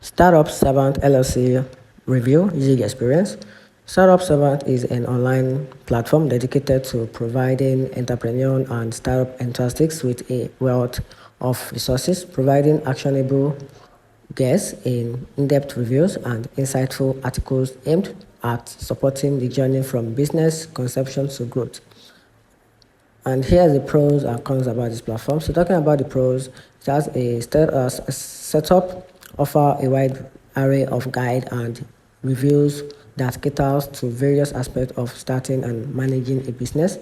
Startup Savant LLC review user experience. Startup Savant is an online platform dedicated to providing entrepreneurs and startup enthusiasts with a wealth of resources, providing actionable guests in-depth reviews and insightful articles aimed at supporting the journey from business conception to growth. And here are the pros and cons about this platform. So talking about the pros, it has a setup, offer a wide array of guide and reviews that caters to various aspects of starting and managing a business.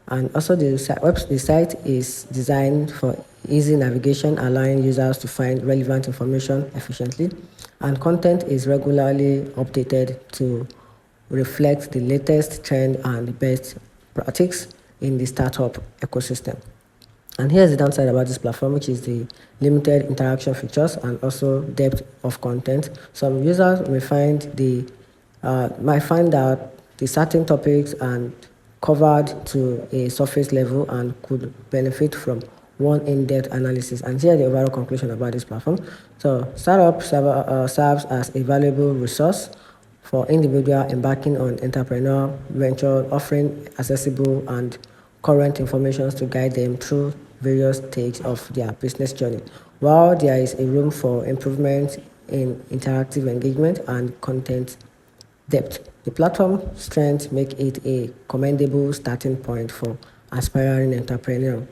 And also the site is designed for easy navigation, allowing users to find relevant information efficiently. And content is regularly updated to reflect the latest trend and best practices in the startup ecosystem. And here's the downside about this platform, which is the limited interaction features and also depth of content. Some users may find that the certain topics are covered to a surface level and could benefit from one in-depth analysis. And here the overall conclusion about this platform. So startup serves as a valuable resource for individuals embarking on entrepreneurial venture, offering accessible and current information to guide them through various stages of their business journey. While there is a room for improvement in interactive engagement and content depth, the platform strengths make it a commendable starting point for aspiring entrepreneurs.